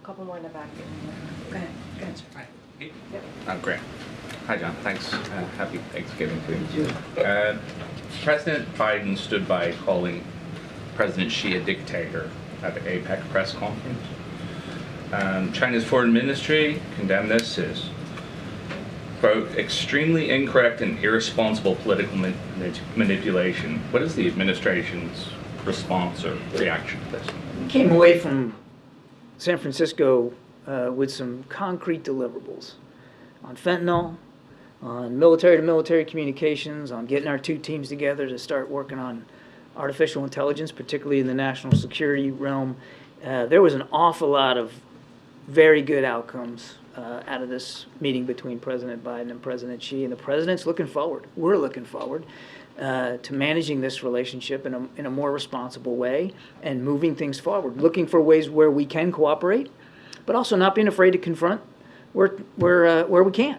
couple more in the back. Go ahead. Go ahead. Hi. Yep. Great. Hi, John. Thanks. Happy Thanksgiving to you. President Biden stood by calling President Xi a dictator at the APEC press conference. China's foreign ministry condemned this as, quote, extremely incorrect and irresponsible political manipulation. What is the administration's response or reaction to this? We came away from San Francisco with some concrete deliverables on fentanyl, on military-to-military communications, on getting our two teams together to start working on artificial intelligence, particularly in the national security realm. There was an awful lot of very good outcomes out of this meeting between President Biden and President Xi, and the president's looking forward. We're looking forward to managing this relationship in a more responsible way and moving things forward, looking for ways where we can cooperate, but also not being afraid to confront where we can,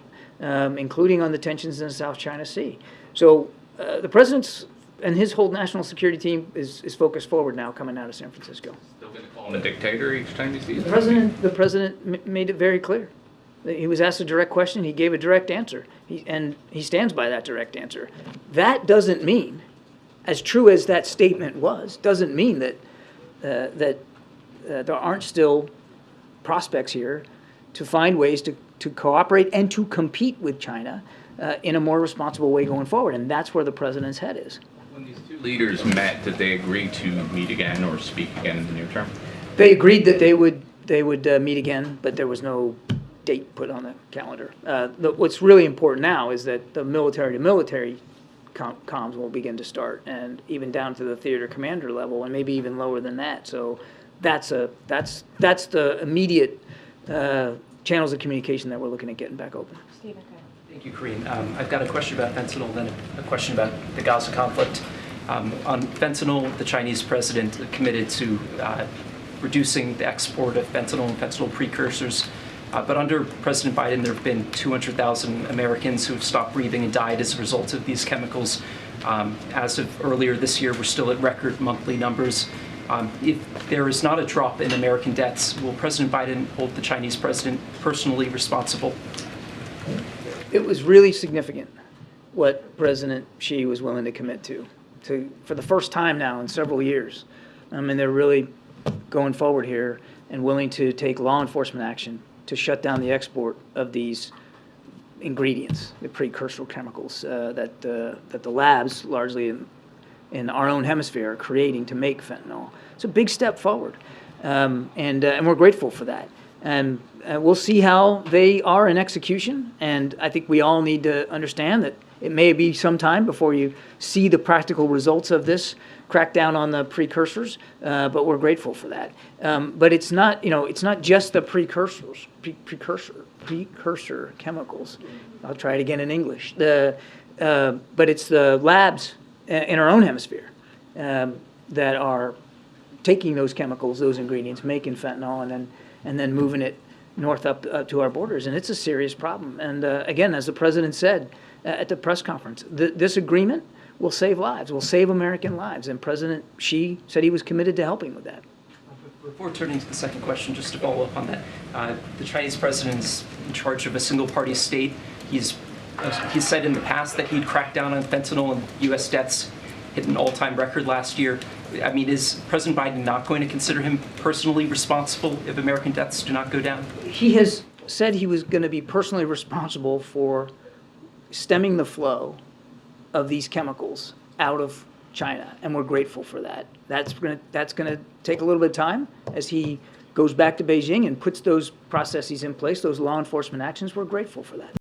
including on the tensions in the South China Sea. So the president's and his whole national security team is focused forward now, coming out of San Francisco. Still going to call him a dictator each time he sees The president made it very clear. He was asked a direct question. He gave a direct answer, and he stands by that direct answer. That doesn't mean, as true as that statement was, doesn't mean that there aren't still prospects here to find ways to cooperate and to compete with China in a more responsible way going forward, and that's where the president's head is. When these two leaders met, did they agree to meet again or speak again in the near term? They agreed that they would meet again, but there was no date put on the calendar. What's really important now is that the military-to-military comms will begin to start, and even down to the theater commander level, and maybe even lower than that. So that's the immediate channels of communication that we're looking at getting back open. Stephen, go ahead. Thank you, Karine. I've got a question about fentanyl, then a question about the Gaza conflict. On fentanyl, the Chinese president committed to reducing the export of fentanyl and fentanyl precursors. But under President Biden, there have been 200,000 Americans who have stopped breathing and died as a result of these chemicals. As of earlier this year, we're still at record monthly numbers. If there is not a drop in American deaths, will President Biden hold the Chinese president personally responsible? It was really significant what President Xi was willing to commit to for the first time now in several years. And they're really going forward here and willing to take law enforcement action to shut down the export of these ingredients, the precursor chemicals that the labs, largely in our own hemisphere, are creating to make fentanyl. It's a big step forward, and we're grateful for that. And we'll see how they are in execution, and I think we all need to understand that it may be some time before you see the practical results of this crackdown on the precursors, but we're grateful for that. But it's not just the precursor chemicals. I'll try it again in English. But it's the labs in our own hemisphere that are taking those chemicals, those ingredients, making fentanyl, and then moving it north up to our borders. And it's a serious problem. And again, as the president said at the press conference, this agreement will save lives, will save American lives. And President Xi said he was committed to helping with that. Before turning to the second question, just to follow up on that, the Chinese president's in charge of a single-party state. He's said in the past that he'd crack down on fentanyl, and U.S. deaths hit an all-time record last year. I mean, is President Biden not going to consider him personally responsible if American deaths do not go down? He has said he was going to be personally responsible for stemming the flow of these chemicals out of China, and we're grateful for that. That's going to take a little bit of time as he goes back to Beijing and puts those processes in place, those law enforcement actions. We're grateful for that.